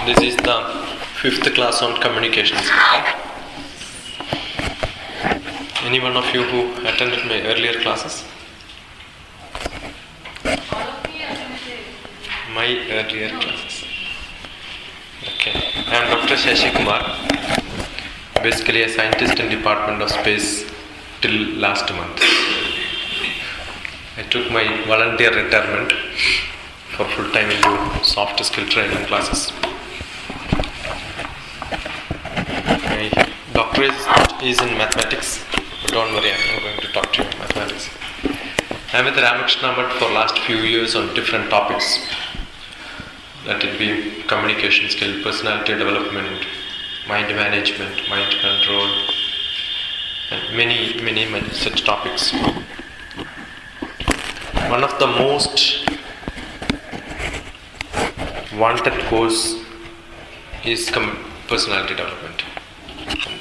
This is the 5th class on communications. Any one of you who attended my earlier classes? My earlier classes. Okay. I am Dr. Shashi Kumar, basically a scientist in Department of Space till last month. I took my volunteer retirement for full time into soft skill training classes. My doctorate is in mathematics, but don't worry, I'm not going to talk to you about mathematics. I'm with Ramakrishna for last few years on different topics. Let it be communication skill, personality development, mind management, mind control, and many such topics. One of the most wanted course is personality development.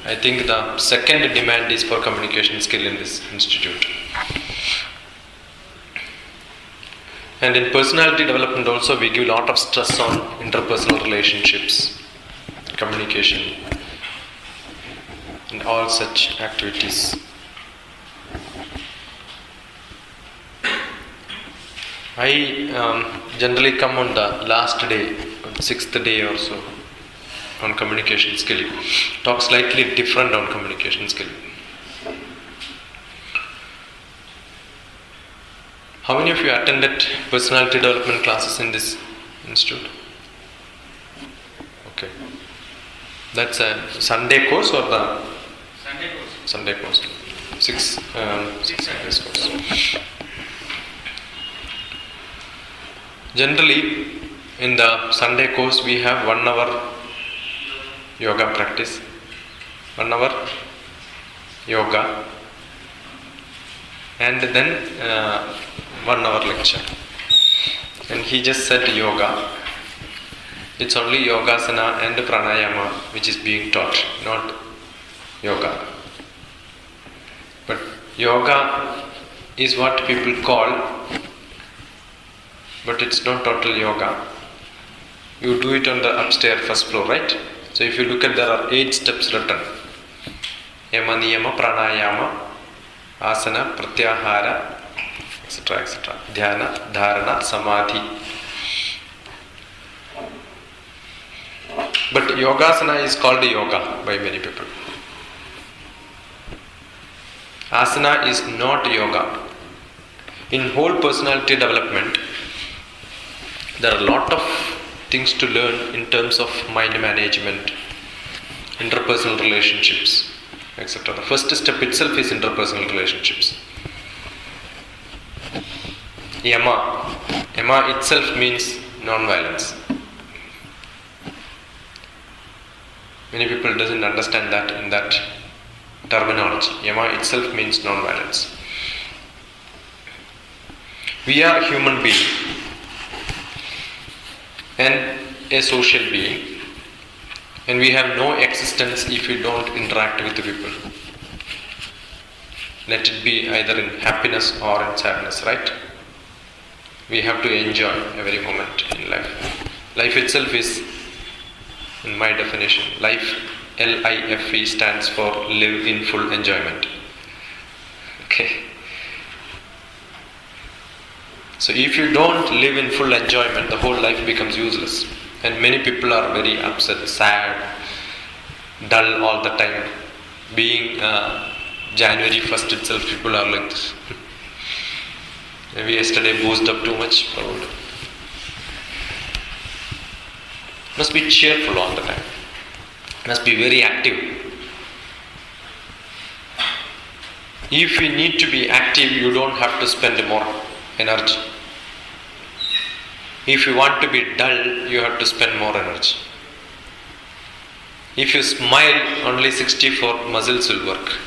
I think the second demand is for communication skill in this institute. And in personality development also we give a lot of stress on interpersonal relationships, communication, and all such activities. I generally come on the last day, 6th day or so, on communication skill. Talk slightly different on communication skill. How many of you attended personality development classes in this institute? Okay. That's a Sunday course or the? Sunday course. 6 Sundays course. Generally, in the Sunday course we have 1 hour yoga practice, 1 hour yoga, and then 1 hour lecture. And he just said yoga. It's only yogasana and pranayama which is being taught, not yoga. But yoga is what people call, but it's not total yoga. You do it on the upstairs first floor, right? So if you look at, there are 8 steps written. Yama, niyama, pranayama, asana, pratyahara, etc., etc. Dhyana, dharana, samadhi. But yogasana is called yoga by many people. Asana is not yoga. In whole personality development, there are a lot of things to learn in terms of mind management, interpersonal relationships, etc. The first step itself is interpersonal relationships. Yama. Yama itself means non-violence. Many people doesn't understand that in that terminology. Yama itself means non-violence. We are human beings and a social being, and we have no existence if we don't interact with the people. Let it be either in happiness or in sadness, right? We have to enjoy every moment in life. Life itself is, in my definition, life, L-I-F-E, stands for live in full enjoyment. Okay. So if you don't live in full enjoyment, the whole life becomes useless. And many people are very upset, sad, dull all the time. Being January 1st itself, people are like this. Maybe yesterday boozed up too much. Must be cheerful all the time. Must be very active. If you need to be active, you don't have to spend more energy. If you want to be dull, you have to spend more energy. If you smile, only 64 muscles will work.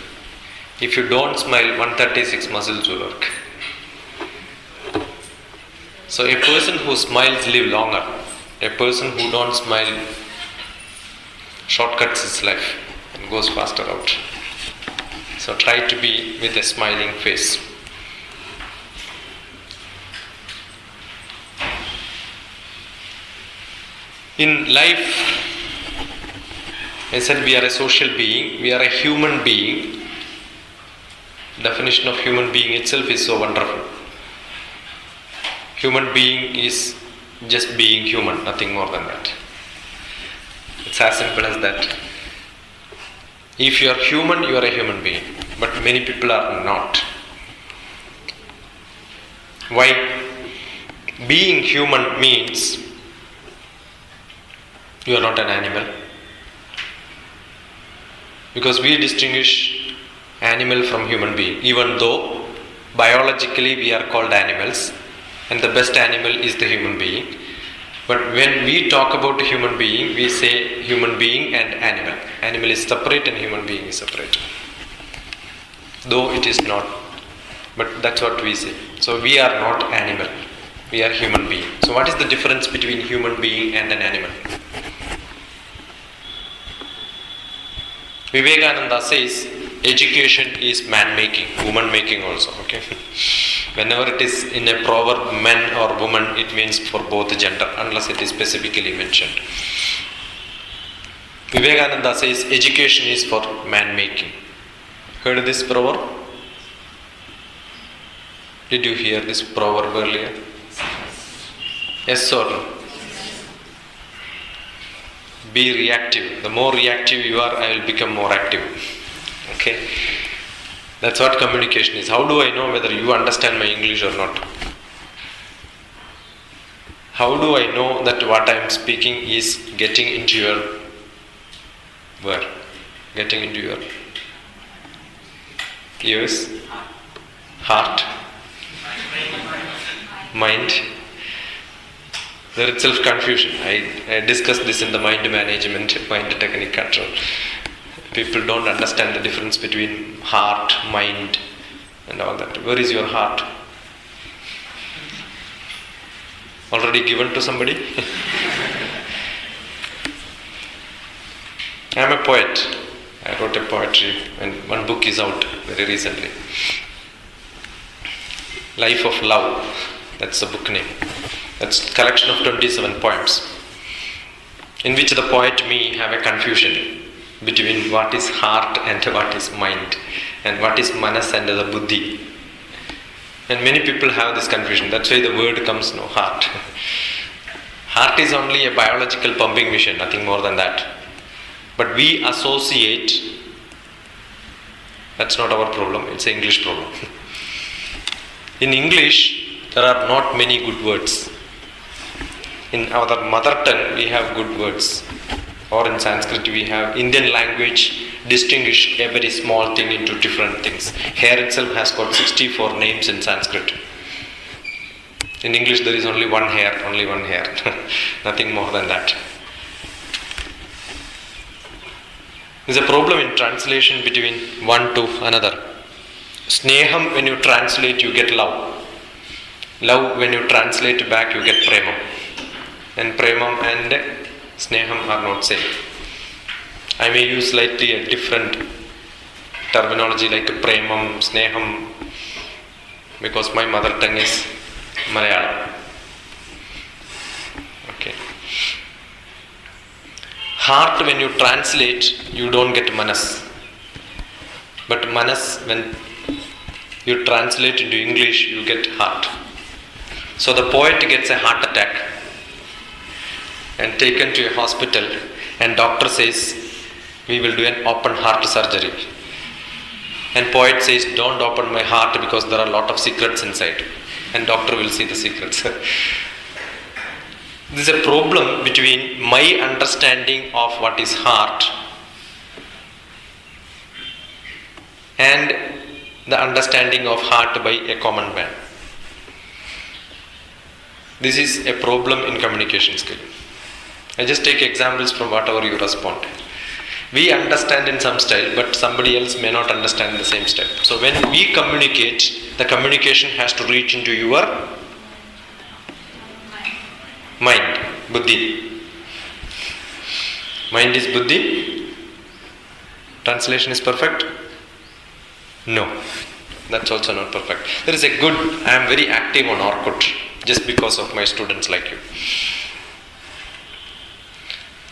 If you don't smile, 136 muscles will work. So a person who smiles live longer. A person who don't smile shortcuts his life and goes faster out. So try to be with a smiling face. In life, I said we are a social being, we are a human being. Definition of human being itself is so wonderful. Human being is just being human, nothing more than that. It's as simple as that. If you are human, you are a human being. But many people are not. Why? Being human means you are not an animal. Because we distinguish animal from human being, even though biologically we are called animals and the best animal is the human being. But when we talk about human being, we say human being and animal. Animal is separate and human being is separate. Though it is not. But that's what we say. So we are not animal. We are human being. So what is the difference between human being and an animal? Vivekananda says education is man-making, woman-making also. Okay. Whenever it is in a proverb man or woman, it means for both gender, unless it is specifically mentioned. Vivekananda says education is for man-making. Heard this proverb? Did you hear this proverb earlier? Yes or no? Be reactive. The more reactive you are, I will become more active. Okay? That's what communication is. How do I know whether you understand my English or not? How do I know that what I am speaking is getting into your where? Getting into your ears, heart, mind. There itself confusion. I discussed this in the mind management, mind technique control. People don't understand the difference between heart, mind and all that. Where is your heart? Already given to somebody? I am a poet. I wrote a poetry and one book is out very recently. Life of Love. That's the book name. That's a collection of 27 poems in which the poet me have a confusion between what is heart and what is mind and what is manas and the buddhi. And many people have this confusion. That's why the word comes heart. Heart is only a biological pumping machine, nothing more than that. But we associate, that's not our problem, it's an English problem. In English, there are not many good words. In our mother tongue, we have good words. Or in Sanskrit, we have Indian language distinguish every small thing into different things. Hair itself has got 64 names in Sanskrit. In English, there is only one hair, nothing more than that. There's a problem in translation between one to another. Sneham, when you translate, you get love. Love, when you translate back, you get premam. And premam and sneham are not same. I may use slightly a different terminology like premam, sneham, because my mother tongue is Malayalam. Okay. Heart, when you translate, you don't get manas. But manas, when you translate into English, you get heart. So the poet gets a heart attack and taken to a hospital, and doctor says, we will do an open heart surgery. And poet says, don't open my heart because there are a lot of secrets inside. And doctor will see the secrets. This is a problem between my understanding of what is heart and the understanding of heart by a common man. This is a problem in communication skill. I just take examples from whatever you respond. We understand in some style, but somebody else may not understand in the same style. So when we communicate, the communication has to reach into your mind, buddhi. Mind is buddhi. Translation is perfect? No. That's also not perfect. There is a good, I am very active on Orkut just because of my students like you.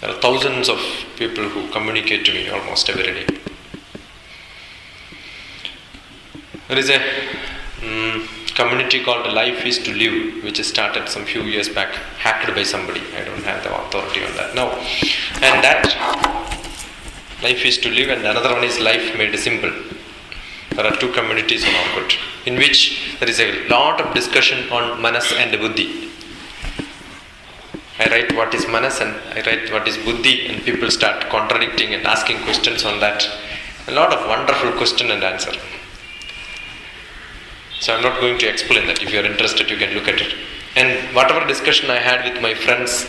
There are thousands of people who communicate to me almost every day. There is a community called Life is to Live, which started some few years back, hacked by somebody. I don't have the authority on that now. And that Life is to Live, and another one is Life Made Simple. There are two communities on Orkut, in which there is a lot of discussion on Manas and Buddhi. I write what is Manas and I write what is Buddhi, and people start contradicting and asking questions on that. A lot of wonderful question and answer. So I'm not going to explain that. If you are interested, you can look at it. And whatever discussion I had with my friends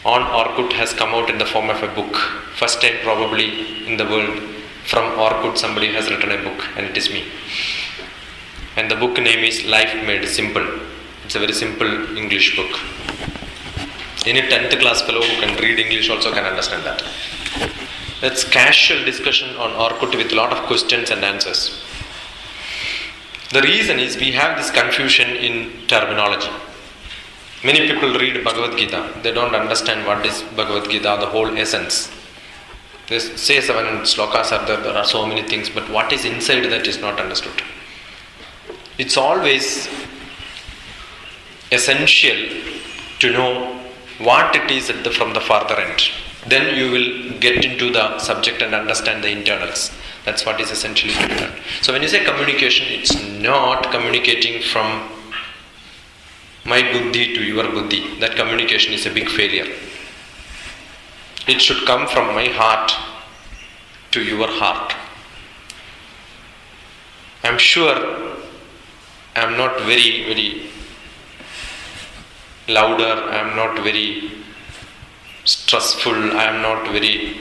on Orkut has come out in the form of a book. First time probably in the world from Orkut somebody has written a book, and it is me. And the book name is Life Made Simple. It's a very simple English book. Any 10th class fellow who can read English also can understand that. It's casual discussion on Orkut with a lot of questions and answers. The reason is we have this confusion in terminology. Many people read Bhagavad Gita. They don't understand what is Bhagavad Gita, the whole essence. They say 7 slokas are there, there are so many things, but what is inside that is not understood. It's always essential to know what it is from the farther end. Then you will get into the subject and understand the internals. That's what is essentially to be done. So when you say communication, it's not communicating from my buddhi to your buddhi. That communication is a big failure. It should come from my heart to your heart. I'm sure I'm not very louder, I'm not very stressful, I'm not very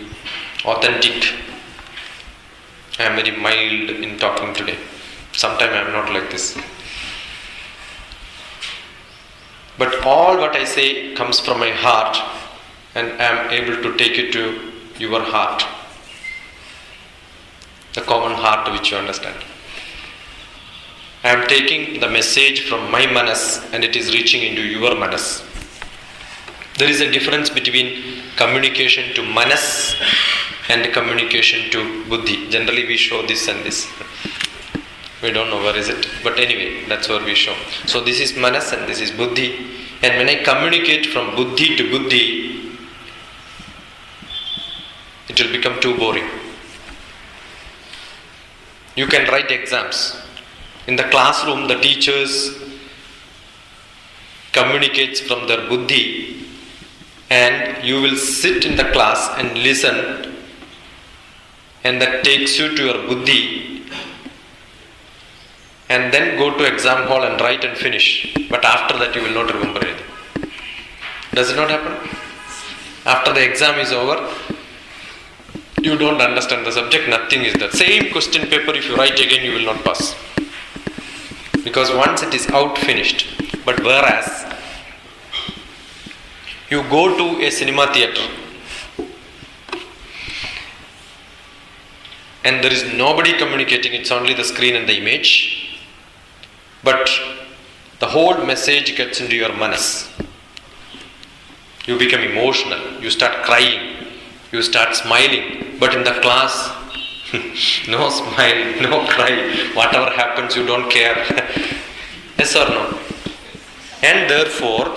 authentic. I am very mild in talking today. Sometimes I am not like this. But all what I say comes from my heart, and I am able to take it to your heart. The common heart which you understand. I am taking the message from my manas and it is reaching into your manas. There is a difference between communication to manas and communication to buddhi. Generally we show this and this. We don't know where is it, but anyway, that's where we show. So this is manas and this is buddhi. And when I communicate from buddhi to buddhi, it will become too boring. You can write exams. In the classroom, the teachers communicates from their buddhi, and you will sit in the class and listen, and that takes you to your buddhi, and then go to exam hall and write and finish. But after that you will not remember anything. Does it not happen? After the exam is over, you don't understand the subject, nothing is there. Same question paper, if you write again, you will not pass. Because once it is out, finished. But whereas, you go to a cinema theatre and there is nobody communicating, it's only the screen and the image, but the whole message gets into your manas. You become emotional, you start crying, you start smiling, but in the class, no smile, no cry, whatever happens you don't care. Yes or no? And therefore,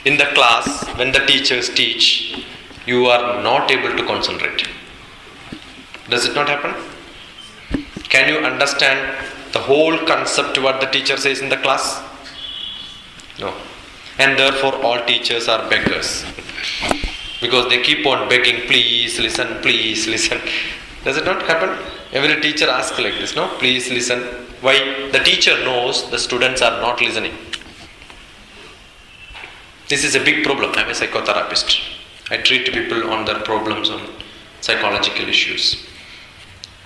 in the class, when the teachers teach, you are not able to concentrate. Does it not happen? Can you understand the whole concept what the teacher says in the class? No. And therefore all teachers are beggars. Because they keep on begging, please listen, please listen. Does it not happen? Every teacher asks like this, no? Please listen. Why? The teacher knows the students are not listening. This is a big problem. I am a psychotherapist. I treat people on their problems on psychological issues.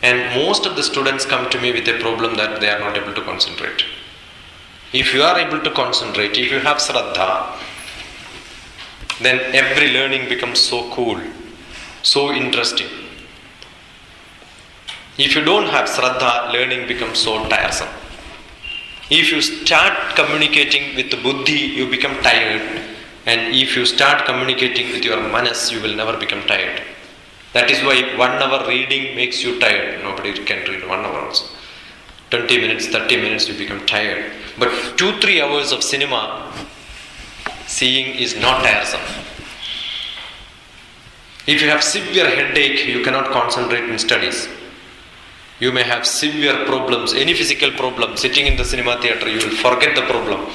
And most of the students come to me with a problem that they are not able to concentrate. If you are able to concentrate, if you have Shraddha, then every learning becomes so cool, so interesting. If you don't have Shraddha, learning becomes so tiresome. If you start communicating with the buddhi, you become tired. And if you start communicating with your manas, you will never become tired. That is why 1 hour reading makes you tired. Nobody can read 1 hour also. 20 minutes, 30 minutes, you become tired. But 2-3 hours of cinema seeing is not tiresome. If you have severe headache, you cannot concentrate in studies. You may have severe problems, any physical problem, sitting in the cinema theatre, you will forget the problem.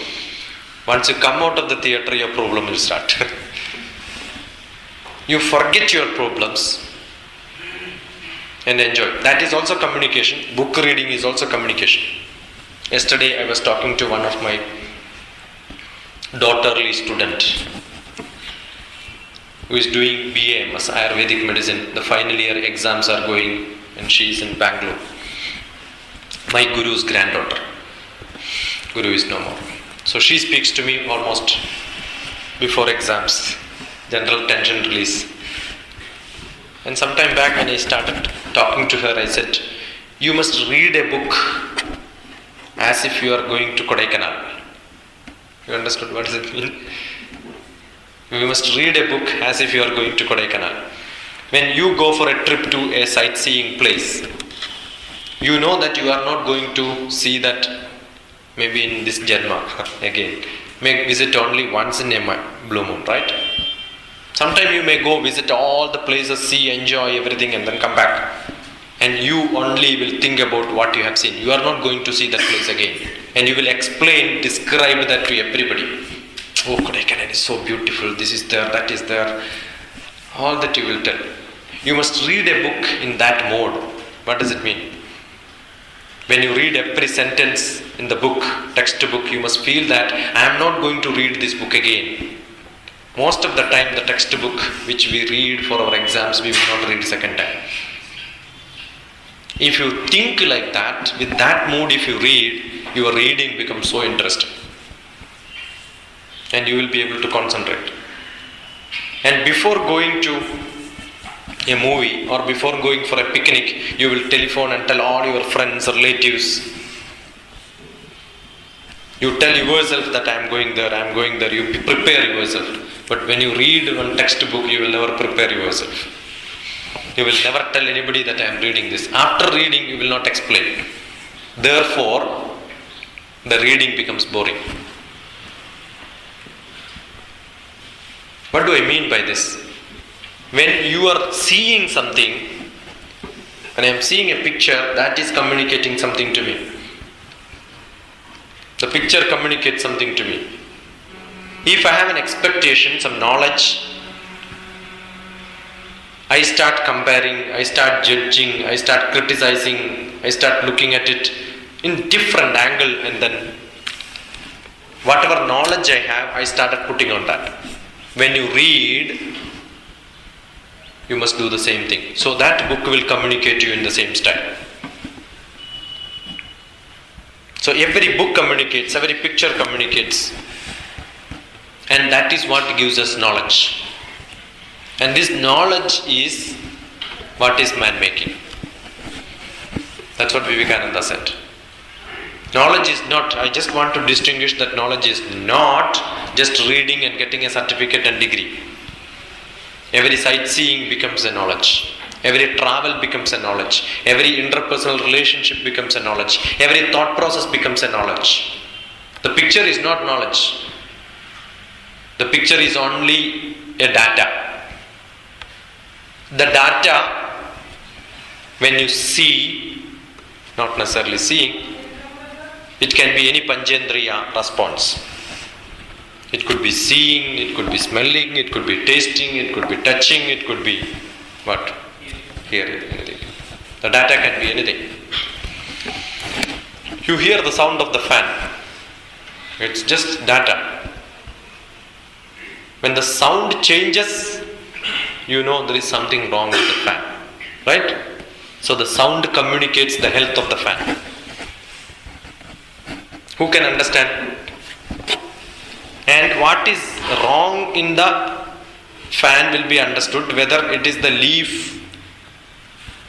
Once you come out of the theatre, your problem will start. You forget your problems and enjoy. That is also communication. Book reading is also communication. Yesterday I was talking to one of my daughterly student who is doing BAMS, Ayurvedic medicine. The final year exams are going and she is in Bangalore. My Guru's granddaughter. Guru is no more. So she speaks to me almost before exams. General tension release. And some time back when I started talking to her, I said, you must read a book as if you are going to Kodaikanal. You understood what does it mean? You must read a book as if you are going to Kodaikanal. When you go for a trip to a sightseeing place, you know that you are not going to see that maybe in this Janma again. May visit only once in a blue moon, right? Sometime you may go visit all the places, see, enjoy everything and then come back. And you only will think about what you have seen. You are not going to see that place again. And you will explain, describe that to everybody. Oh, Kodaikanal is so beautiful. This is there, that is there. All that you will tell. You must read a book in that mode. What does it mean? When you read every sentence in the book, textbook, you must feel that I am not going to read this book again. Most of the time, the textbook which we read for our exams, we will not read second time. If you think like that, with that mood if you read, your reading becomes so interesting. And you will be able to concentrate. And before going to a movie or before going for a picnic, you will telephone and tell all your friends, relatives. You tell yourself that I am going there, I am going there. You prepare yourself. But when you read one textbook, you will never prepare yourself. You will never tell anybody that I am reading this. After reading, you will not explain. Therefore, the reading becomes boring. What do I mean by this? When you are seeing something, when I am seeing a picture, that is communicating something to me. The picture communicates something to me. If I have an expectation, some knowledge, I start comparing, I start judging, I start criticizing, I start looking at it in different angle, and then whatever knowledge I have, I started putting on that. When you read, you must do the same thing. So that book will communicate to you in the same style. So every book communicates, every picture communicates. And that is what gives us knowledge. And this knowledge is what is man-making. That's what Vivekananda said. Knowledge is not, I just want to distinguish that knowledge is not just reading and getting a certificate and degree. Every sightseeing becomes a knowledge. Every travel becomes a knowledge. Every interpersonal relationship becomes a knowledge. Every thought process becomes a knowledge. The picture is not knowledge. The picture is only a data. The data, when you see, not necessarily seeing, it can be any Panchendriya response. It could be seeing, it could be smelling, it could be tasting, it could be touching, it could be what? Hearing, anything. The data can be anything. You hear the sound of the fan. It's just data. When the sound changes, you know there is something wrong with the fan. Right? So the sound communicates the health of the fan. Who can understand? And what is wrong in the fan will be understood, whether it is the leaf,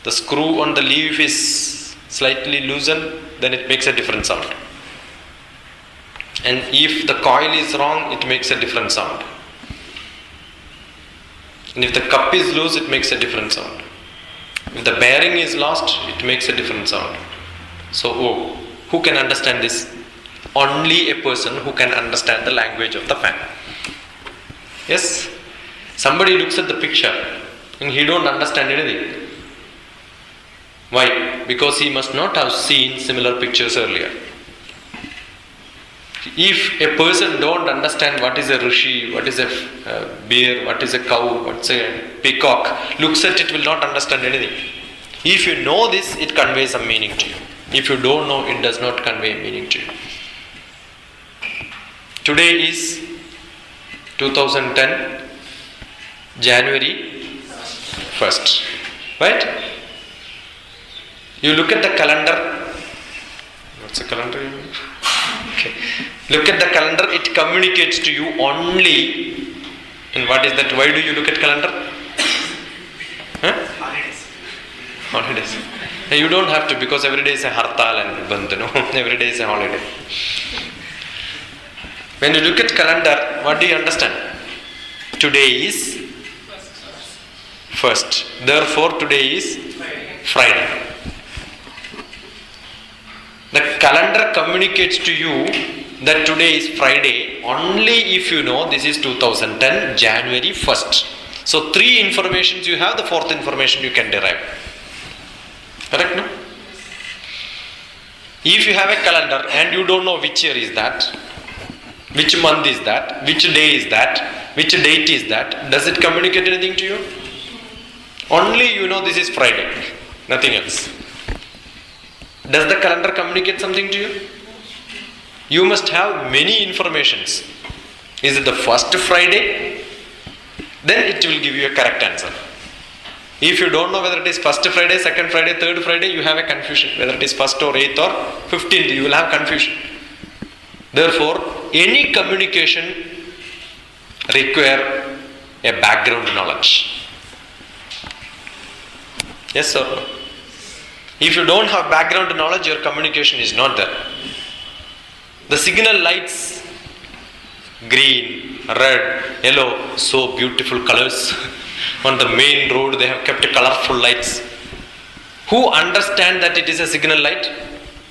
the screw on the leaf is slightly loosened, then it makes a different sound. And if the coil is wrong, it makes a different sound. And if the cup is loose, it makes a different sound. If the bearing is lost, it makes a different sound. So, who can understand this? Only a person who can understand the language of the fan. Yes? Somebody looks at the picture and he don't understand anything. Why? Because he must not have seen similar pictures earlier. If a person don't understand what is a rishi, what is a bear, what is a cow, what's a peacock, looks at it, will not understand anything. If you know this, it conveys some meaning to you. If you don't know, it does not convey meaning to you. Today is 2010, January 1st. Right? You look at the calendar. What's the calendar? Okay. Look at the calendar, it communicates to you only. And what is that? Why do you look at calendar? Holidays. You don't have to, because every day is a hartal and bandh, no? Every day is a holiday. When you look at calendar, what do you understand? Today is first. Therefore, today is Friday. The calendar communicates to you that today is Friday only if you know this is 2010, January 1st. So, 3 informations you have, the 4th information you can derive. Correct, no? If you have a calendar and you don't know which year is that, which month is that, which day is that, which date is that, does it communicate anything to you? Only you know this is Friday, nothing else. Does the calendar communicate something to you? You must have many informations. Is it the first Friday? Then it will give you a correct answer. If you don't know whether it is first Friday, second Friday, third Friday, you have a confusion. Whether it is first or 8th or 15th, you will have confusion. Therefore, any communication require a background knowledge. Yes or no? If you don't have background knowledge, your communication is not there. The signal lights, green, red, yellow, so beautiful colors. On the main road they have kept colorful lights. Who understand that it is a signal light?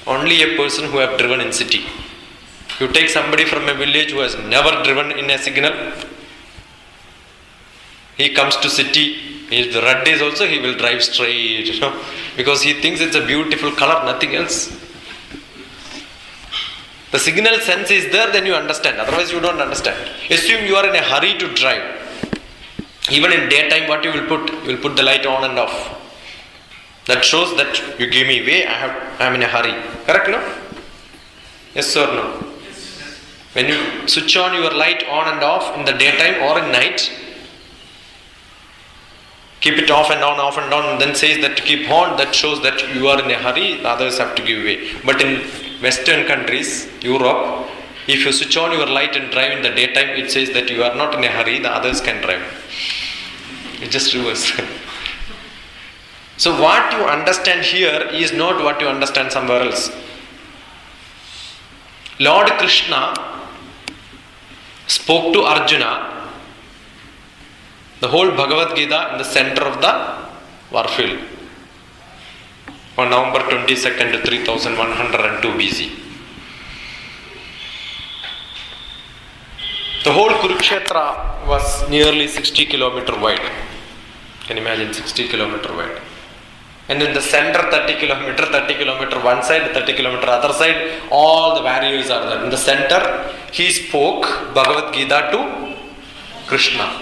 Only a person who have driven in city. You take somebody from a village who has never driven in a signal. He comes to city, if the red is also, he will drive straight, because he thinks it's a beautiful color, nothing else. The signal sense is there, then you understand. Otherwise you don't understand. Assume you are in a hurry to drive. Even in daytime, what you will put? You will put the light on and off. That shows that you give me way, I am in a hurry. Correct, no? Yes or no? When you switch on your light on and off in the daytime or in night, keep it off and on, and then says that to keep on, that shows that you are in a hurry, the others have to give way. But in Western countries, Europe, if you switch on your light and drive in the daytime, it says that you are not in a hurry, the others can drive. It just reverse. So what you understand here is not what you understand somewhere else. Lord Krishna spoke to Arjuna, the whole Bhagavad Gita in the center of the warfield on November 22nd, 3102 BC. The whole Kurukshetra was nearly 60 km wide. Can you imagine 60 km wide? And in the center 30 km one side, 30 km other side, all the warriors are there. In the center, he spoke Bhagavad Gita to Krishna.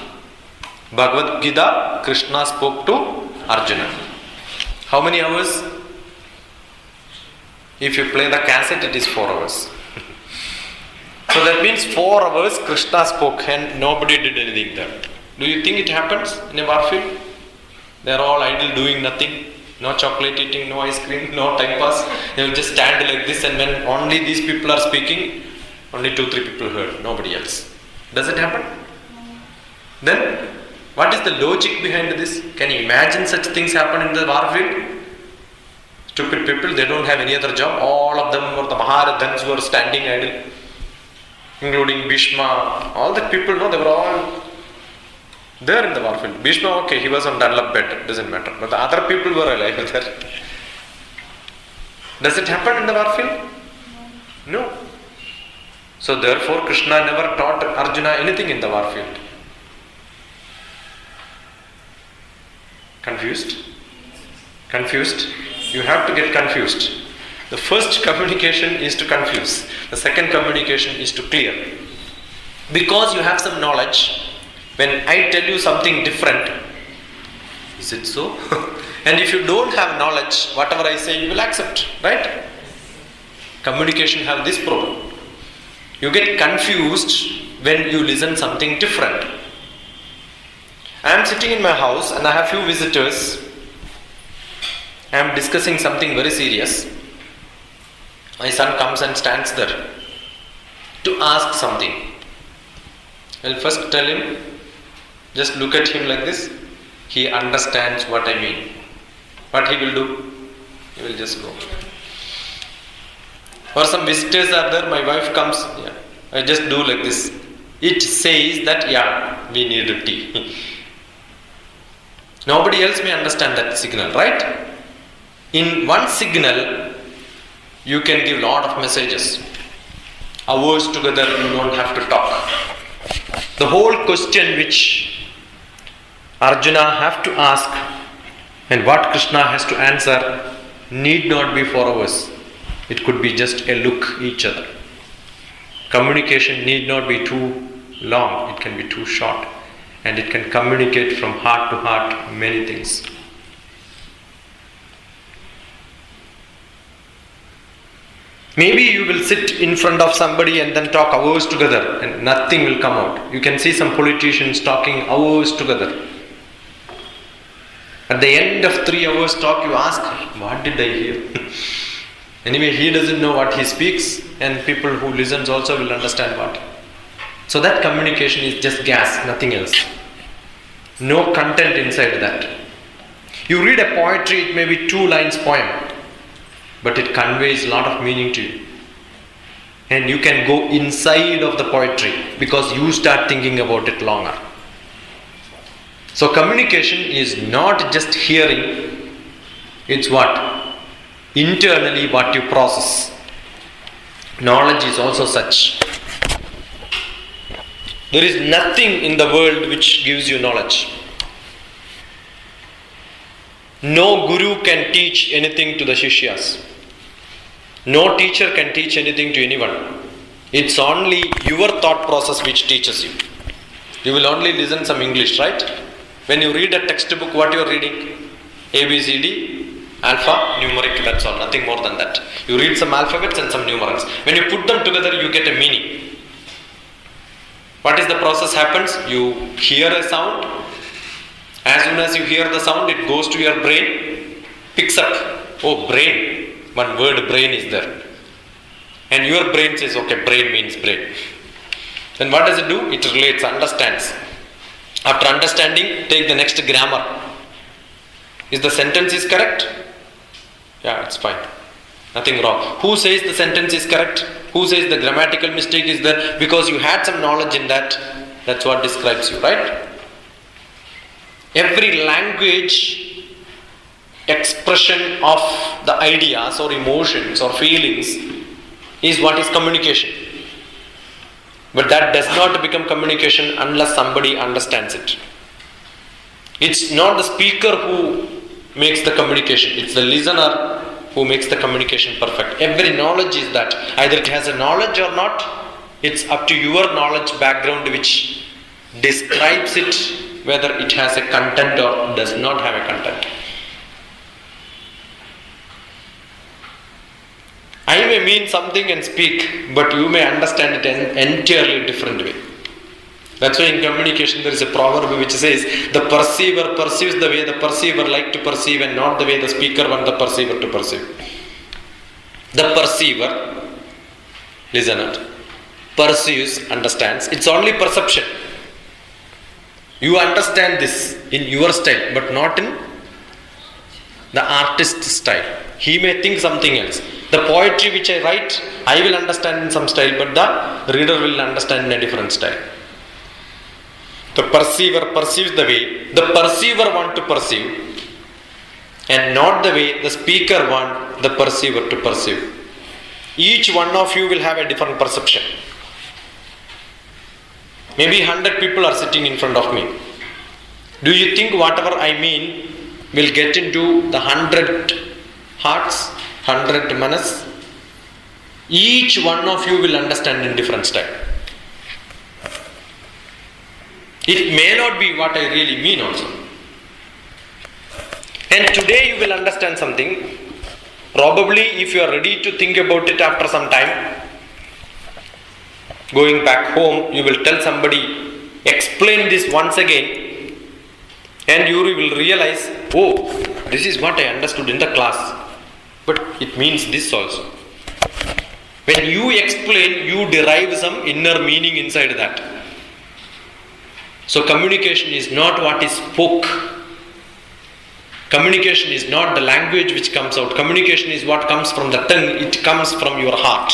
Bhagavad Gita, Krishna spoke to Arjuna. How many hours? If you play the cassette, it is 4 hours. So that means 4 hours Krishna spoke and nobody did anything there. Do you think it happens in a warfield? They are all idle doing nothing. No chocolate eating, no ice cream, no time pass. They will just stand like this, and when only these people are speaking, only 2-3 people heard, nobody else. Does it happen? Then, what is the logic behind this? Can you imagine such things happen in the warfield? Stupid people, they don't have any other job. All of them were the Maharadhans who were standing idle, including Bhishma. All the people, no, they were all There in the warfield. Bhishma, okay, he was on Dunlop bed, doesn't matter. But the other people were alive there. Does it happen in the warfield? No. So therefore Krishna never taught Arjuna anything in the warfield. Confused? Confused? You have to get confused. The first communication is to confuse. The second communication is to clear. Because you have some knowledge, when I tell you something different, is it so? And if you don't have knowledge, whatever I say you will accept, right? Communication have this problem. You get confused when you listen something different. I am sitting in my house and I have few visitors. I am discussing something very serious. My son comes and stands there to ask something. I'll first tell him, just look at him like this. He understands what I mean. What he will do? He will just go. Or some visitors are there, my wife comes, yeah, I just do like this. It says that, yeah, we need a tea. Nobody else may understand that signal, right? In one signal, you can give lot of messages. Hours together, you don't have to talk. The whole question which Arjuna have to ask and what Krishna has to answer need not be for hours. It could be just a look each other. Communication need not be too long. It can be too short. And it can communicate from heart to heart many things. Maybe you will sit in front of somebody and then talk hours together and nothing will come out. You can see some politicians talking hours together. At the end of 3 hours talk, you ask, what did I hear? Anyway, he doesn't know what he speaks and people who listens also will understand what. So that communication is just gas, nothing else. No content inside that. You read a poetry, it may be 2 lines poem, but it conveys a lot of meaning to you. And you can go inside of the poetry because you start thinking about it longer. So communication is not just hearing, it's what? Internally what you process. Knowledge is also such. There is nothing in the world which gives you knowledge. No guru can teach anything to the Shishyas. No teacher can teach anything to anyone. It's only your thought process which teaches you. You will only listen some English, right? When you read a textbook, what you are reading? A, B, C, D, alpha, numeric, that's all, nothing more than that. You read some alphabets and some numerals. When you put them together, you get a meaning. What is the process happens? You hear a sound. As soon as you hear the sound, it goes to your brain, picks up. Oh, brain. One word brain is there. And your brain says, okay, brain means brain. Then what does it do? It relates, understands. After understanding, take the next grammar. Is the sentence is correct? Yeah, it's fine. Nothing wrong. Who says the sentence is correct? Who says the grammatical mistake is there? Because you had some knowledge in that. That's what describes you, right? Every language expression of the ideas or emotions or feelings is what is communication. But that does not become communication unless somebody understands it. It's not the speaker who makes the communication. It's the listener who makes the communication perfect. Every knowledge is that. Either it has a knowledge or not. It's up to your knowledge background which describes it, whether it has a content or does not have a content. I may mean something and speak, but you may understand it in an entirely different way. That's why in communication there is a proverb which says, the perceiver perceives the way the perceiver like to perceive and not the way the speaker wants the perceiver to perceive. The perceiver, listener, perceives, understands. It's only perception. You understand this in your style, but not in the artist's style. He may think something else. The poetry which I write, I will understand in some style, but the reader will understand in a different style. The perceiver perceives the way the perceiver wants to perceive, and not the way the speaker wants the perceiver to perceive. Each one of you will have a different perception. Maybe 100 people are sitting in front of me. Do you think whatever I mean will get into the 100 hearts, 100 manas? Each one of you will understand in different style. It may not be what I really mean also. And today you will understand something. Probably if you are ready to think about it after some time, going back home, you will tell somebody, explain this once again, and you will realize, oh, this is what I understood in the class, but it means this also. When you explain, you derive some inner meaning inside that. So communication is not what is spoke. Communication is not the language which comes out. Communication is what comes from the tongue. It comes from your heart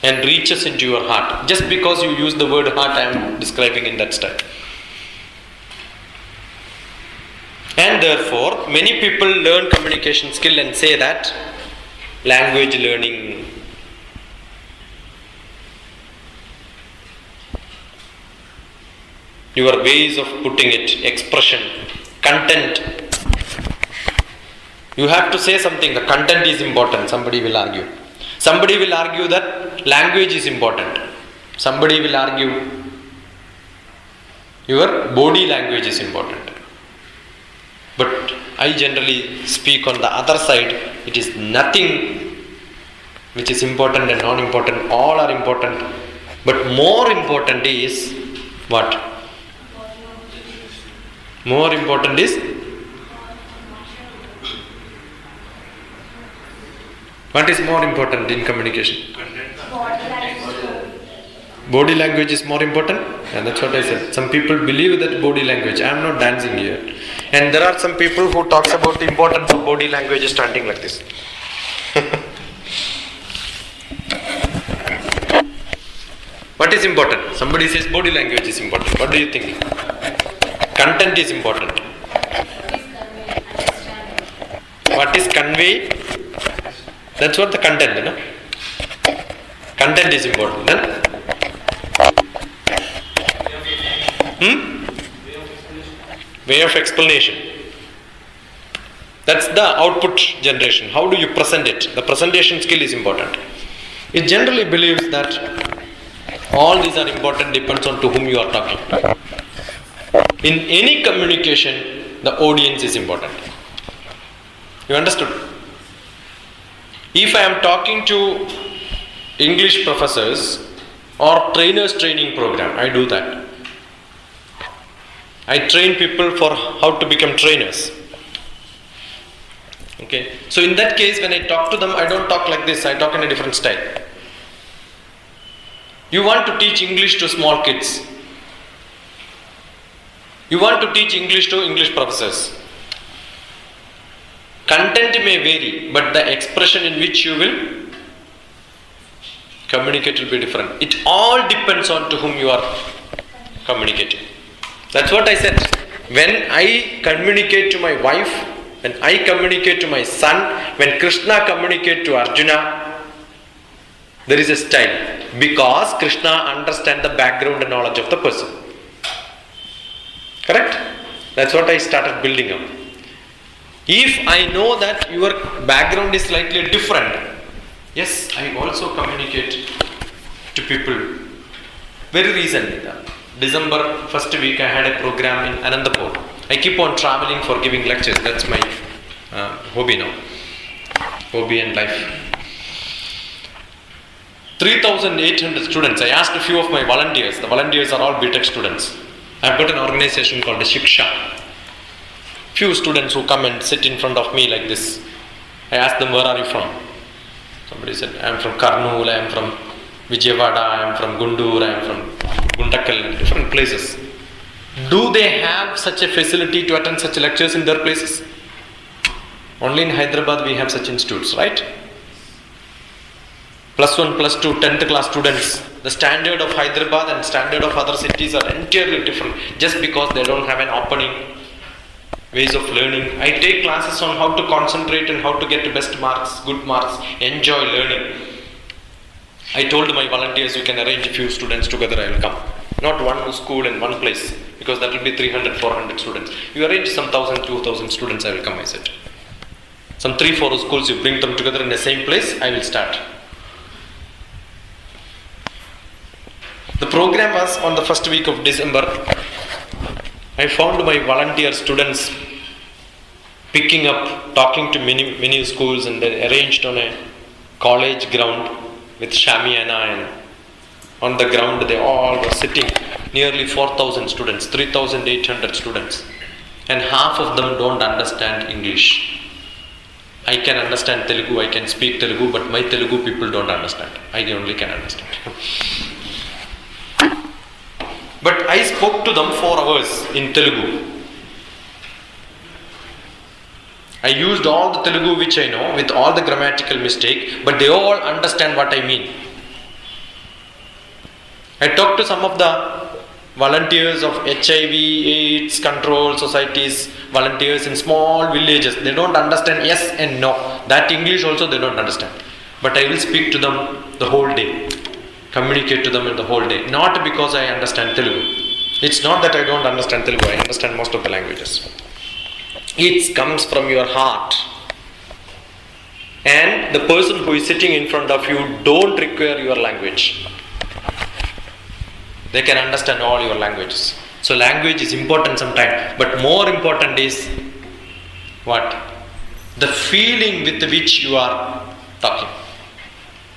and reaches into your heart. Just because you use the word heart, I am describing in that style. And therefore, many people learn communication skill and say that language learning. Your ways of putting it, expression, content. You have to say something. The content is important. Somebody will argue. Somebody will argue that language is important. Somebody will argue your body language is important. But I generally speak on the other side. It is nothing which is important and non-important. All are important. But more important is what? More important is what is more important in communication? Body language is more important? And that's what I said. Some people believe that body language. I am not dancing here. And there are some people who talks about the importance of body language standing like this. What is important? Somebody says body language is important. What do you think? Content is important. What is convey? That's what the content, you know. Content is important. Then? Way of explanation. That's the output generation. How do you present it? The presentation skill is important. It generally believes that all these are important, depends on to whom you are talking. In any communication, the audience is important. You understood? If I am talking to English professors or trainers training program, I do that. I train people for how to become trainers. Okay. So in that case, when I talk to them, I don't talk like this. I talk in a different style. You want to teach English to small kids. You want to teach English to English professors. Content may vary, but the expression in which you will communicate will be different. It all depends on to whom you are communicating. That's what I said. When I communicate to my wife, when I communicate to my son, when Krishna communicates to Arjuna, there is a style. Because Krishna understands the background and knowledge of the person. Correct? That's what I started building up. If I know that your background is slightly different, yes, I also communicate to people. Very recently, December first week, I had a program in Anandapur. I keep on traveling for giving lectures. That's my hobby now. Hobby and life. 3,800 students. I asked a few of my volunteers. The volunteers are all BTech students. I've got an organization called the Shiksha. Few students who come and sit in front of me like this. I asked them, where are you from? Somebody said, I am from Karnool, I am from Vijayawada, I am from Gundur, I am from Guntakal, different places. Do they have such a facility to attend such lectures in their places? Only in Hyderabad we have such institutes, right? Plus 1, plus 2, 10th class students. The standard of Hyderabad and standard of other cities are entirely different just because they don't have an opening ways of learning. I take classes on how to concentrate and how to get the best marks, good marks, enjoy learning. I told my volunteers, you can arrange a few students together, I will come. Not one school in one place, because that will be 300, 400 students. You arrange some 1,000, 2,000 students, I will come, I said. Some 3-4 schools, you bring them together in the same place, I will start. The program was on the first week of December. I found my volunteer students picking up, talking to many schools, and then arranged on a college ground with shamiana, and on the ground they all were sitting, nearly 4,000 students, 3,800 students, and half of them don't understand English. I can understand Telugu, I can speak Telugu, but my Telugu people don't understand. I only can understand. But I spoke to them 4 hours in Telugu. I used all the Telugu which I know with all the grammatical mistake, but they all understand what I mean. I talked to some of the volunteers of HIV, AIDS control societies, volunteers in small villages. They don't understand yes and no. That English also they don't understand. But I will speak to them the whole day. Communicate to them in the whole day. Not because I understand Telugu. It's not that I don't understand Telugu. I understand most of the languages. It comes from your heart. And the person who is sitting in front of you don't require your language. They can understand all your languages. So language is important sometimes. But more important is what? The feeling with which you are talking.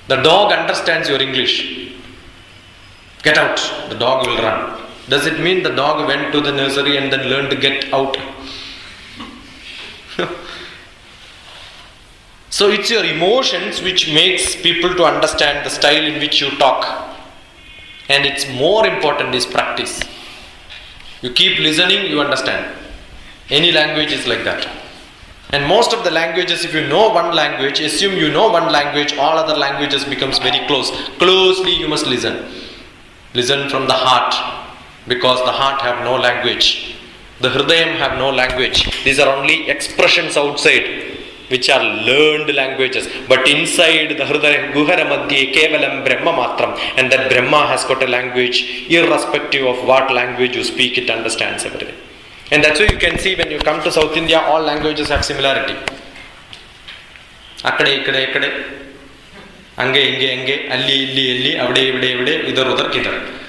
The dog understands your English. Get out. The dog will run. Does it mean the dog went to the nursery and then learned to get out? So it's your emotions which makes people to understand the style in which you talk. And it's more important is practice. You keep listening, you understand. Any language is like that. And most of the languages, if you know one language, assume you know one language, all other languages becomes very close. Closely you must listen. Listen from the heart, because the heart have no language. The hridayam have no language. These are only expressions outside, which are learned languages. But inside the hridaya, guhara madhye kevalam brahma matram. And that Brahma has got a language, irrespective of what language you speak, it understands everything. And that's why you can see when you come to South India, all languages have similarity. Akkade, ikkade, ikkade. Ange, inge, enge, alli, illi, illi, avde, ivde, ivde, idhar, udhar, kidhar.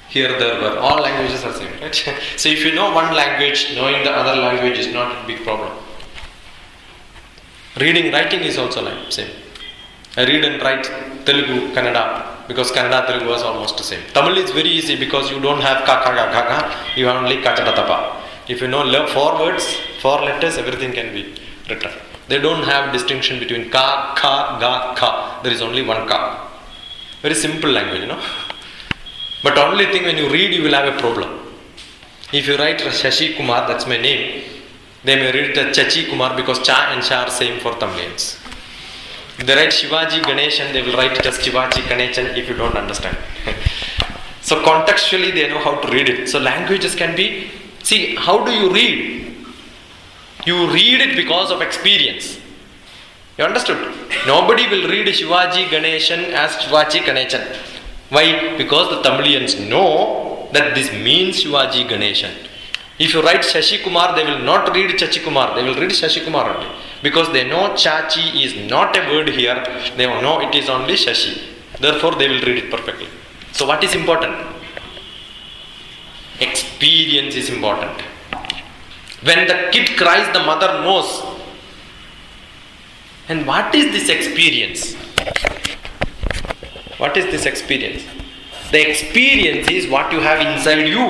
Here, there, were. All languages are same, right? So if you know one language, knowing the other language is not a big problem. Reading, writing is also like same. I read and write Telugu, Kannada, because Kannada, Telugu was almost the same. Tamil is very easy because you don't have ka, ka, ka, ka, you have only ka, cha, ta, ta, pa. If you know 4 words, 4 letters, everything can be written. They don't have distinction between ka, ka, ga, ka. There is only one ka. Very simple language, you know. But only thing, when you read, you will have a problem. If you write Shashi Kumar, that's my name, they may read it as Chachi Kumar because Cha and Sha are same for Tamilians. If they write Shivaji Ganeshan, they will write it as Shivaji Ganeshan if you don't understand. So contextually they know how to read it. So languages can be, see, how do you read? You read it because of experience. You understood? Nobody will read Shivaji Ganeshan as Shivaji Ganeshan. Why? Because the Tamilians know that this means Shivaji Ganeshan. If you write Shashi Kumar, they will not read Chachi Kumar, they will read Shashi Kumar only. Because they know Chachi is not a word here, they know it is only Shashi. Therefore they will read it perfectly. So what is important? Experience is important. When the kid cries, the mother knows. And what is this experience? What is this experience? The experience is what you have inside you,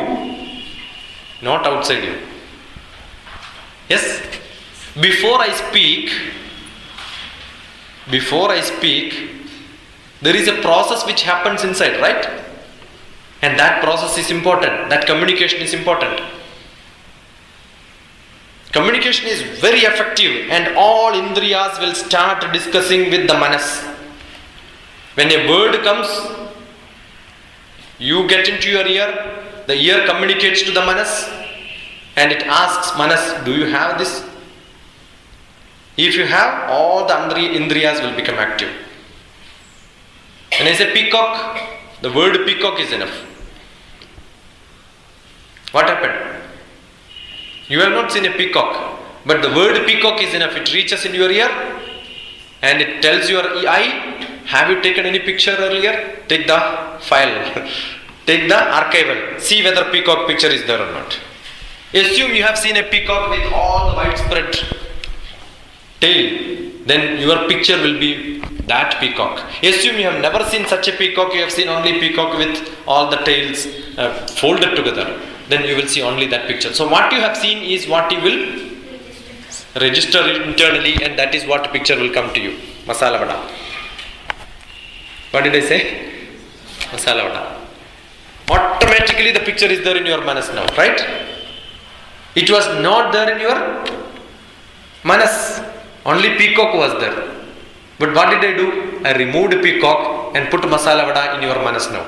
not outside you. Yes? Before I speak, there is a process which happens inside, right? And that process is important. That communication is important. Communication is very effective and all indriyas will start discussing with the manas. When a word comes, you get into your ear, the ear communicates to the manas and it asks manas, do you have this? If you have, all the indriyas will become active. When I say peacock, the word peacock is enough. What happened? You have not seen a peacock, but the word peacock is enough. It reaches in your ear and it tells your eye, have you taken any picture earlier? Take the file, take the archival, see whether peacock picture is there or not. Assume you have seen a peacock with all the widespread tail, then your picture will be that peacock. Assume you have never seen such a peacock, you have seen only peacock with all the tails folded together, then you will see only that picture. So what you have seen is what you will register internally, and that is what picture will come to you. Masala vada. What did I say? Masala vada. Automatically the picture is there in your manas now, right? It was not there in your manas. Only peacock was there. But what did I do? I removed peacock and put masala vada in your manas now.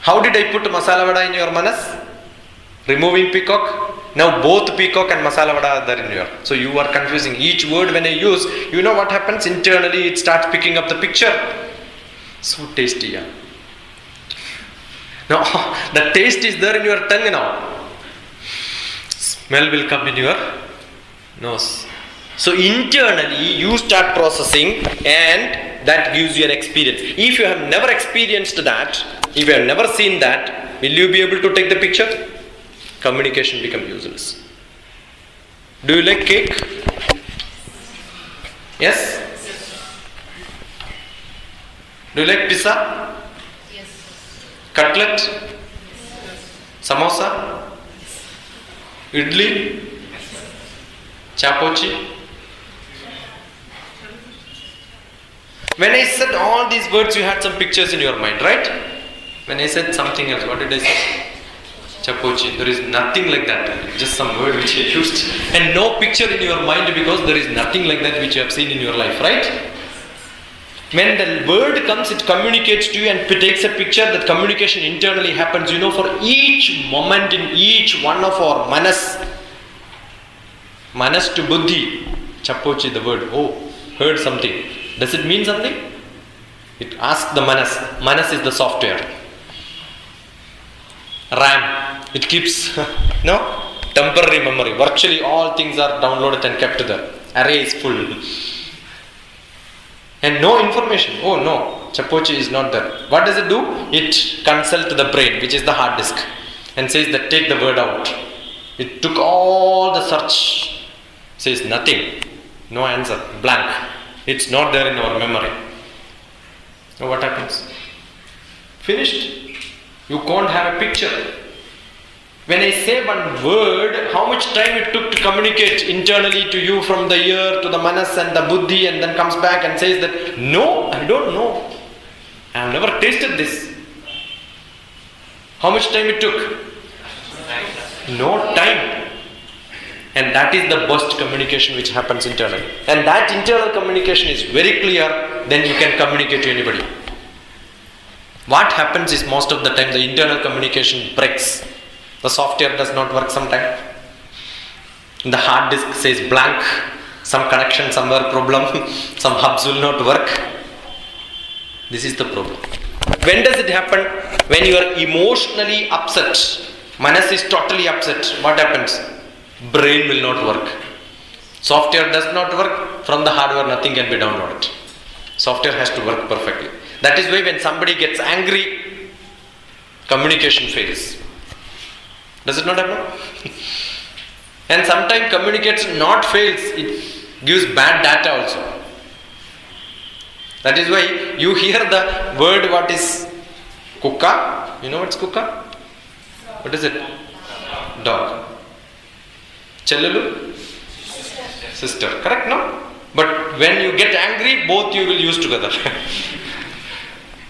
How did I put masala vada in your manas? Removing peacock. Now both peacock and masala vada are there in your. So you are confusing. Each word when I use, you know what happens? Internally it starts picking up the picture. So tasty, yeah. Now the taste is there in your tongue now. Smell will come in your nose. So internally you start processing and that gives you an experience. If you have never experienced that, if you have never seen that, will you be able to take the picture? Communication becomes useless. Do you like cake? Yes? Do you like pizza? Yes. Cutlet? Samosa? Idli? Chapochi? When I said all these words, you had some pictures in your mind, right? When I said something else, what did I say? Chapochi. There is nothing like that. Just some word which I used. And no picture in your mind because there is nothing like that which you have seen in your life, right? When the word comes, it communicates to you and it takes a picture. That communication internally happens, you know, for each moment in each one of our manas. Manas to buddhi. Chapochi, the word. Oh, heard something. Does it mean something? It asks the manas. Manas is the software. RAM. It keeps, no? Temporary memory. Virtually all things are downloaded and kept there. Array is full. And no information. Oh no, Chapochi is not there. What does it do? It consults the brain, which is the hard disk, and says that take the word out. It took all the search. Says nothing. No answer. Blank. It's not there in our memory. Now what happens? Finished. You can't have a picture. When I say one word, how much time it took to communicate internally to you from the ear to the manas and the buddhi, and then comes back and says that, no, I don't know. I have never tasted this. How much time it took? No time. And that is the burst communication which happens internally. And that internal communication is very clear, then you can communicate to anybody. What happens is most of the time the internal communication breaks. The software does not work sometimes. The hard disk says blank. Some connection somewhere problem. Some hubs will not work. This is the problem. When does it happen? When you are emotionally upset. Manas is totally upset. What happens? Brain will not work. Software does not work. From the hardware nothing can be downloaded. Software has to work perfectly. That is why when somebody gets angry, communication fails. Does it not happen? And sometimes communication not fails, it gives bad data also. That is why you hear the word what is kuka. You know what's kuka? What is it? Dog. Chellulu? Sister. Correct, no? But when you get angry, both you will use together.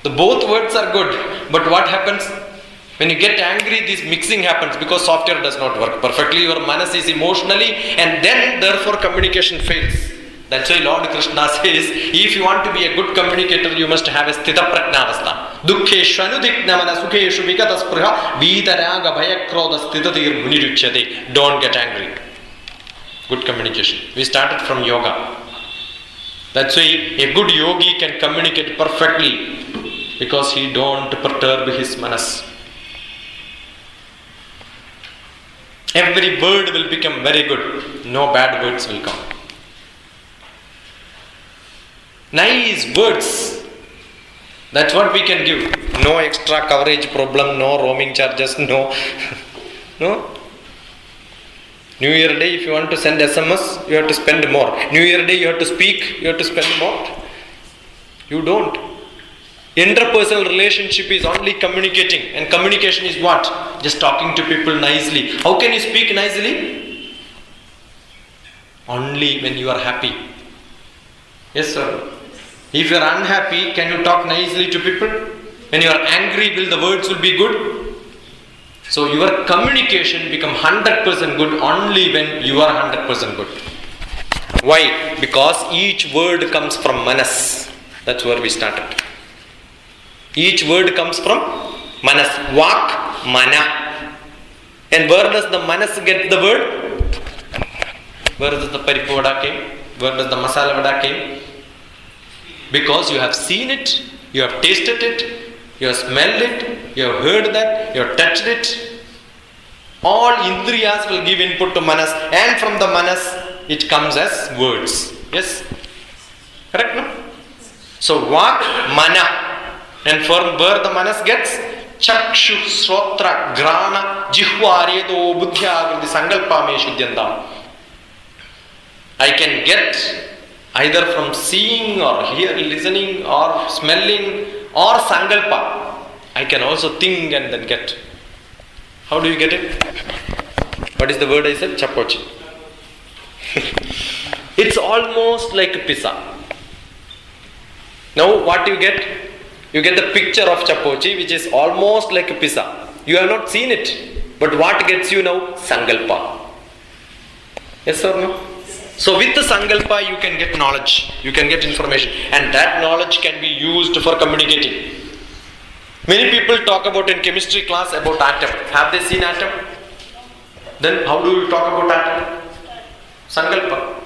The both words are good. But what happens? When you get angry, this mixing happens because software does not work perfectly. Your manas is emotionally, and then therefore communication fails. That's why Lord Krishna says, if you want to be a good communicator, you must have a sthita prajnavastha. Dukkheshu anudiknamana sukheshu vikataspruha vidaraga bhayakrodha sthitatir muniruchyate. Don't get angry. Good communication. We started from yoga. That's why a good yogi can communicate perfectly, because he don't perturb his manas. Every word will become very good. No bad words will come. Nice words. That's what we can give. No extra coverage problem, no roaming charges, no. New Year day, if you want to send SMS, you have to spend more. New Year day, you have to speak, you have to spend more. You don't. Interpersonal relationship is only communicating. And communication is what? Just talking to people nicely. How can you speak nicely? Only when you are happy. Yes, sir. If you are unhappy, can you talk nicely to people? When you are angry, will the words will be good? So your communication become 100% good only when you are 100% good. Why? Because each word comes from manas. That's where we started. Each word comes from manas. Vak, mana. And where does the manas get the word? Where does the paripu vada came? Where does the masala vada came? Because you have seen it, you have tasted it, you have smelled it, you have heard that, you have touched it. All indriyas will give input to manas, and from the manas it comes as words. Yes? Correct, no? So vak, mana. And from where the manas gets? Chakshu, srotra, grana, jihva, redo, buddhya, vriti, sankalpa me shuddhyandam. I can get either from seeing or listening or smelling or sankalpa. I can also think and then get. How do you get it? What is the word I said? Chapochi. It's almost like a pizza. Now what you get? You get the picture of chapochi, which is almost like a pizza. You have not seen it. But what gets you now? Sankalpa. Yes or no? So with the sankalpa you can get knowledge, you can get information, and that knowledge can be used for communicating. Many people talk about in chemistry class about atom. Have they seen atom? Then how do you talk about atom? Sankalpa.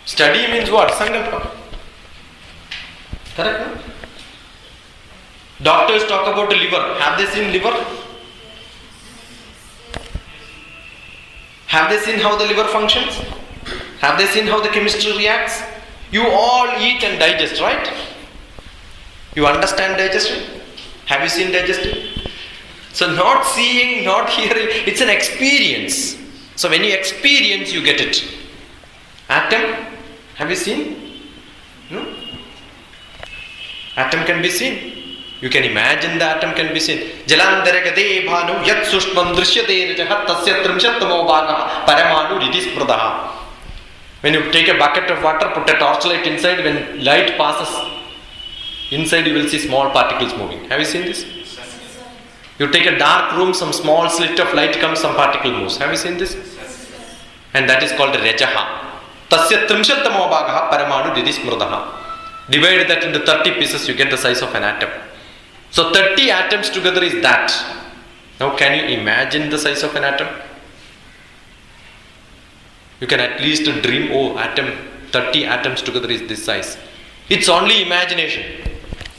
Study means what? Sankalpa. Correct? No? Doctors talk about the liver. Have they seen liver? Have they seen how the liver functions? Have they seen how the chemistry reacts? You all eat and digest, right? You understand digestion? Have you seen digestion? So not seeing, not hearing, it's an experience. So when you experience, you get it. Atom, have you seen? No? Atom can be seen. You can imagine the atom can be seen. Jalandaragade bhanu yat sushmam drishyate rajahat tasya trimshattamo bhagaha paramanu ridispradaha. When you take a bucket of water, put a torchlight inside, when light passes, inside you will see small particles moving. Have you seen this? You take a dark room, some small slit of light comes, some particle moves. Have you seen this? And that is called Rajaha. Tasya trimshattamo bhagaha paramanu didismradaha. Divide that into 30 pieces, you get the size of an atom. So 30 atoms together is that. Now can you imagine the size of an atom? You can at least dream, oh, atom, 30 atoms together is this size. It's only imagination.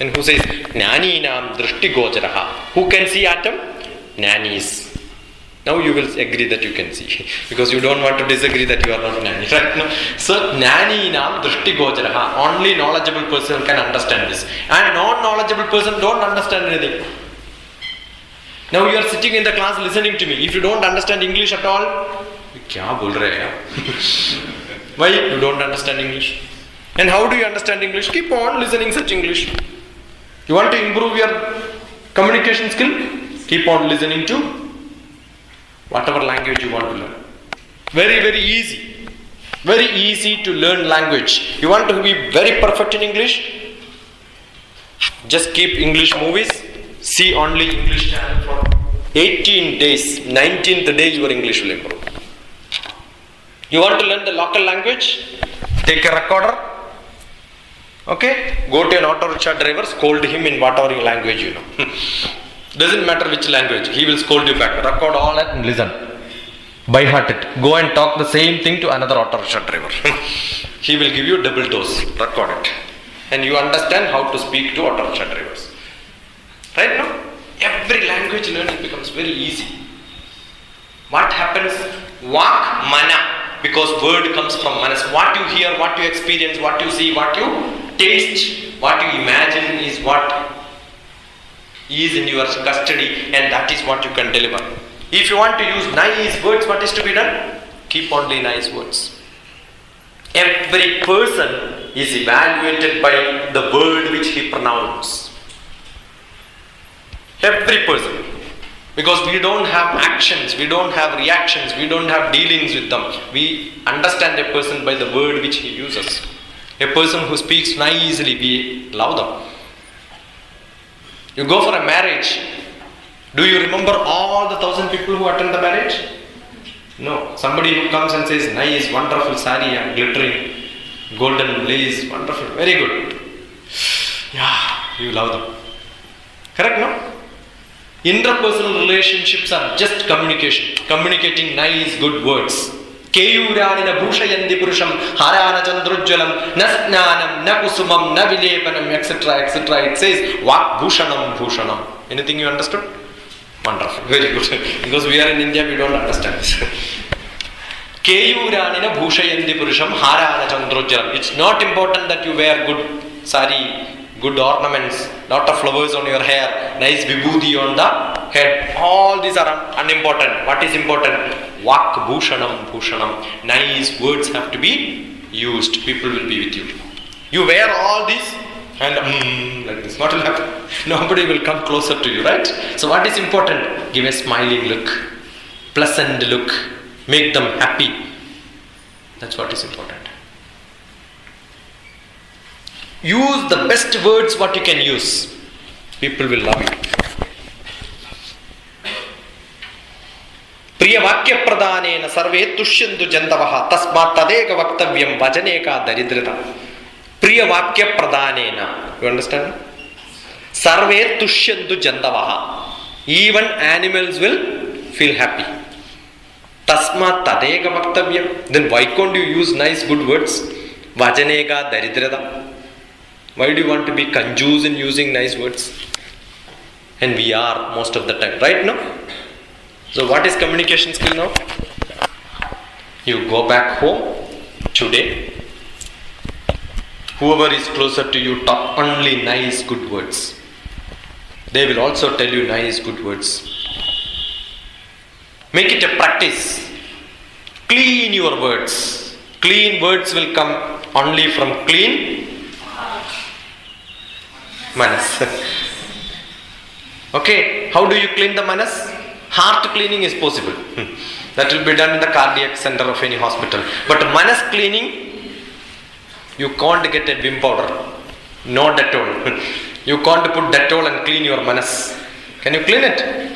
And who says, Jnaninam DrTPS? Who can see atom? Jnanis. Now you will agree that you can see. Because you don't want to disagree that you are not Jnani. Right? No? So, Jnaninam DrTPS. Only knowledgeable person can understand this. And non-knowledgeable person don't understand anything. Now you are sitting in the class listening to me. If you don't understand English at all, kya bol rahe hai? Why? You don't understand English. And how do you understand English? Keep on listening such English. You want to improve your communication skill? Keep on listening to whatever language you want to learn. Very, very easy. Very easy to learn language. You want to be very perfect in English? Just keep English movies. See only English channel for 18 days. 19th day your English will improve. You want to learn the local language? Take a recorder. Okay? Go to an auto rickshaw driver, scold him in whatever language you know. Doesn't matter which language, he will scold you back. Record all that and listen. By heart it. Go and talk the same thing to another auto rickshaw driver. He will give you double dose. Record it. And you understand how to speak to auto rickshaw drivers. Right now? Every language learning becomes very easy. What happens? Vak, mana. Because word comes from manas. What you hear, what you experience, what you see, what you taste, what you imagine is what is in your custody, and that is what you can deliver. If you want to use nice words, what is to be done? Keep only nice words. Every person is evaluated by the word which he pronounces. Every person. Because we don't have actions, we don't have reactions, we don't have dealings with them. We understand a person by the word which he uses. A person who speaks nicely, we love them. You go for a marriage. Do you remember all the 1,000 people who attend the marriage? No. Somebody who comes and says, nice, wonderful sari and glittering, golden lace, wonderful, very good. Yeah, you love them. Correct, no? Interpersonal relationships are just communication. Communicating nice, good words. Keyuranina bhushayanti purusham harana chandrujjalam nasnanam na kusumam na vilepanam etc. etc. It says vak bhushanam. Anything you understood? Wonderful. Very good. Because we are in India, we don't understand this. Keyuranina bhushayanti purusham harana chandrujjalam. It's not important that you wear good sari, good ornaments, lot of flowers on your hair, nice vibhuti on the head. All these are unimportant. What is important? Vak bhushanam. Nice words have to be used. People will be with you. You wear all these and like this. What will happen? Nobody will come closer to you, right? So what is important? Give a smiling look, pleasant look, make them happy. That's what is important. Use the best words what you can use. People will love you. Priya vakya pradhanena sarve tushyantu jantavaha tasmat tadeka vaktavyam vajaneka daridrita. Priya vakya pradhanena. You understand? Sarve tushyantu jantavaha. Even animals will feel happy. Tasmat tadeka vaktavyam. Then why can't you use nice good words? Vajaneka daridrita. Why do you want to be conjuice in using nice words? And we are most of the time, right now? So what is communication skill now? You go back home today. Whoever is closer to you, talk only nice good words. They will also tell you nice good words. Make it a practice. Clean your words. Clean words will come only from clean manas. Okay, how do you clean the manas? Heart cleaning is possible. That will be done in the cardiac center of any hospital. But manas cleaning, you can't get a Vim powder. No Dettol. You can't put Dettol and clean your manas. Can you clean it?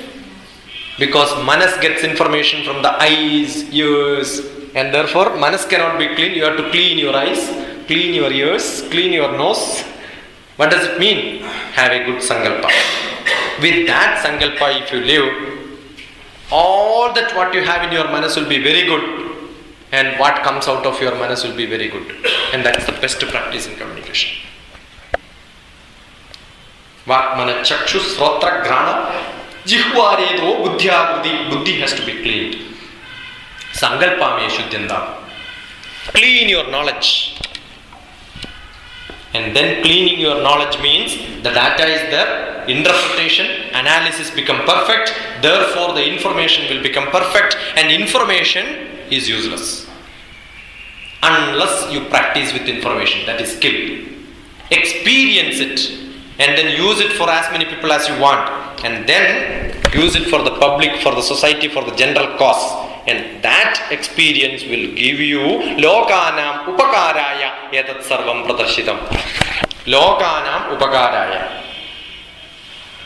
Because manas gets information from the eyes, ears, and therefore manas cannot be clean. You have to clean your eyes, clean your ears, clean your nose. What does it mean? Have a good sankalpa. With that sankalpa, if you live, all that what you have in your manas will be very good, and what comes out of your manas will be very good. And that's the best practice in communication. Vak mana chakshu srotra grana jihvaredo buddhyagrudi. Buddhi has to be cleaned. Sankalpa me shuddhyanda. Clean your knowledge. And then cleaning your knowledge means the data is there, interpretation, analysis become perfect, therefore the information will become perfect, and information is useless unless you practice with information. That is skill. Experience it and then use it for as many people as you want, and then use it for the public, for the society, for the general cause. And that experience will give you lokanam upakaraya etat sarvam pradarshitam. Lokanam upakaraya.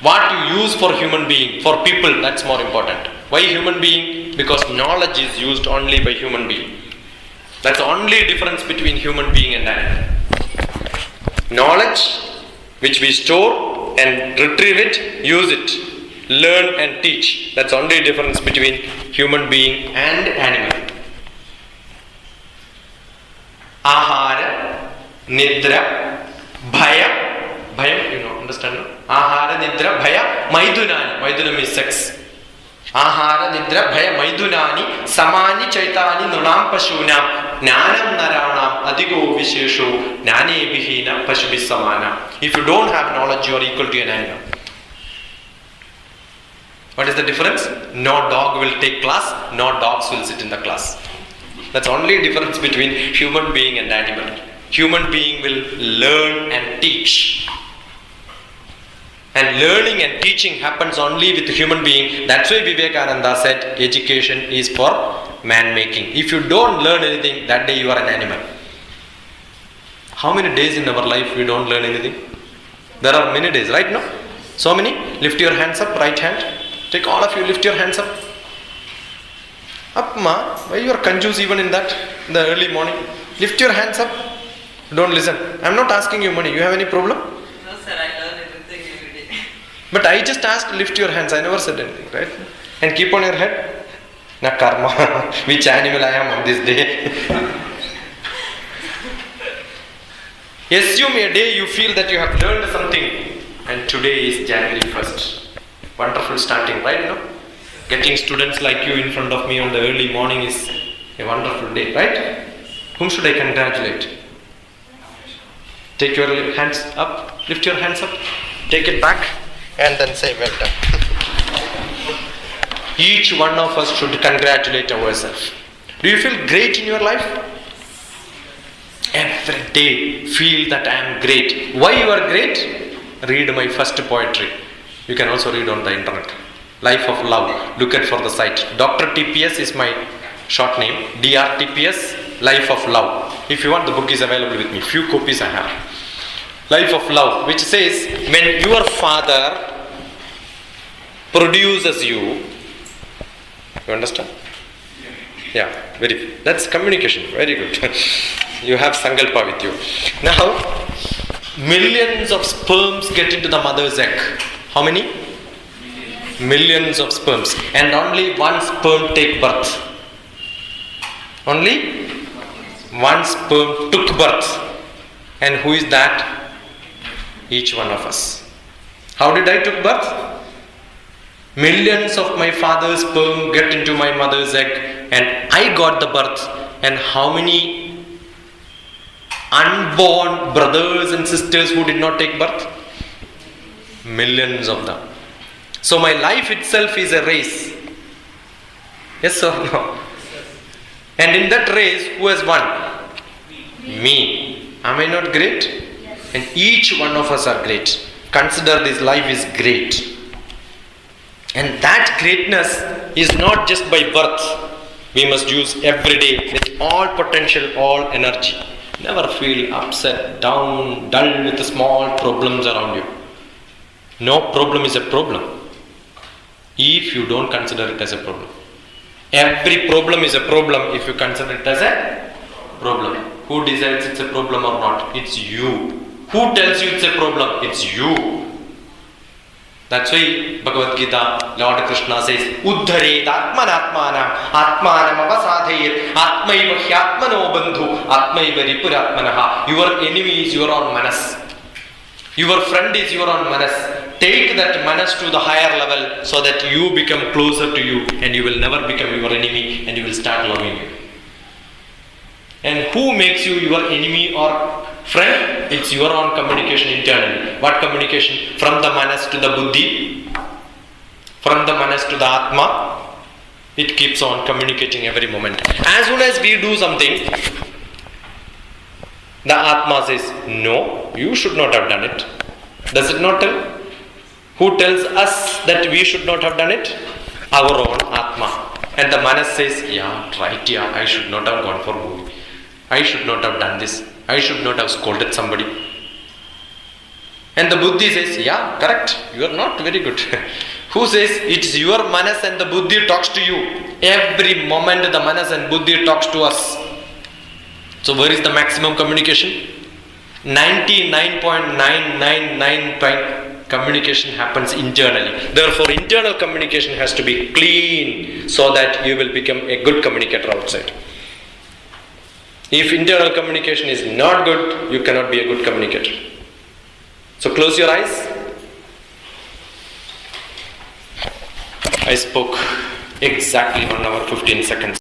What you use for human being, for people, that's more important. Why human being? Because knowledge is used only by human being. That's the only difference between human being and animal. Knowledge which we store and retrieve it, use it, learn and teach. That's the only difference between human being and animal. Ahara, Nidra, Bhaya. Bhaya, you know, understand? No? Ahara, Nidra, Bhaya, Maidunani. Maidunam is sex. Ahara, Nidra, Bhaya, Maidunani, Samani, Chaitani, Nunam, Pashunam, Nanam, Naranam, Adigo, Vishesho, Nane, Vihina, Pashubis Samana. If you don't have knowledge, you are equal to an animal. What is the difference? No dog will take class, no dogs will sit in the class. That's the only difference between human being and animal. Human being will learn and teach. And learning and teaching happens only with the human being. That's why Vivekananda said education is for man making. If you don't learn anything, that day you are an animal. How many days in our life we don't learn anything? There are many days, right? No? So many? Lift your hands up, right hand. Take all of you, lift your hands up. Up ma, why you are confused even in that, in the early morning? Lift your hands up. Don't listen. I am not asking you money. You have any problem? No sir, I learn everything every day. But I just asked lift your hands. I never said anything, right? And keep on your head. Na karma. Which animal I am on this day? Assume a day you feel that you have learned something and today is January 1st. Wonderful starting, right? You know? Getting students like you in front of me on the early morning is a wonderful day, right? Whom should I congratulate? Take your hands up, lift your hands up, take it back and then say well done. Each one of us should congratulate ourselves. Do you feel great in your life? Every day feel that I am great. Why you are great? Read my first poetry. You can also read on the internet. Life of Love. Look at for the site. DrTPS is my short name. DrTPS, Life of Love. If you want, the book is available with me. Few copies I have. Life of Love, which says, when your father produces you, you understand? Yeah, that's communication. Very good. You have Sankalpa with you. Now, millions of sperms get into the mother's egg. How many? Millions of sperms. And only one sperm take birth. Only one sperm took birth. And who is that? Each one of us. How did I took birth? Millions of my father's sperm get into my mother's egg and I got the birth. And how many unborn brothers and sisters who did not take birth? Millions of them. So my life itself is a race. Yes or no? And in that race, who has won? Me. Am I not great? Yes. And each one of us are great. Consider this life is great. And that greatness is not just by birth. We must use every day with all potential, all energy. Never feel upset, down, dull with the small problems around you. No problem is a problem if you don't consider it as a problem. Every problem is a problem if you consider it as a problem. Who decides it's a problem or not? It's you. Who tells you it's a problem? It's you. That's why Bhagavad Gita, Lord Krishna says, Uddharet atmanatmanam atmanam avasadhayet atmaiva hyatmano bandhu atmaiva ripuratmanaha. Your enemy is your own manas. Your friend is your own manas. Take that manas to the higher level so that you become closer to you and you will never become your enemy and you will start loving you. And who makes you your enemy or friend? It's your own communication internally. What communication? From the manas to the buddhi, from the manas to the atma, it keeps on communicating every moment. As soon as we do something, the atma says, no, you should not have done it. Does it not tell? Who tells us that we should not have done it? Our own atma. And the manas says, yeah, right, yeah, I should not have gone for movie. I should not have done this. I should not have scolded somebody. And the buddhi says, yeah, correct, you are not very good. Who says it's your manas and the buddhi talks to you? Every moment the manas and buddhi talks to us. So where is the maximum communication? 99.999 communication happens internally. Therefore, internal communication has to be clean so that you will become a good communicator outside. If internal communication is not good, you cannot be a good communicator. So close your eyes. I spoke exactly 1 hour 15 seconds.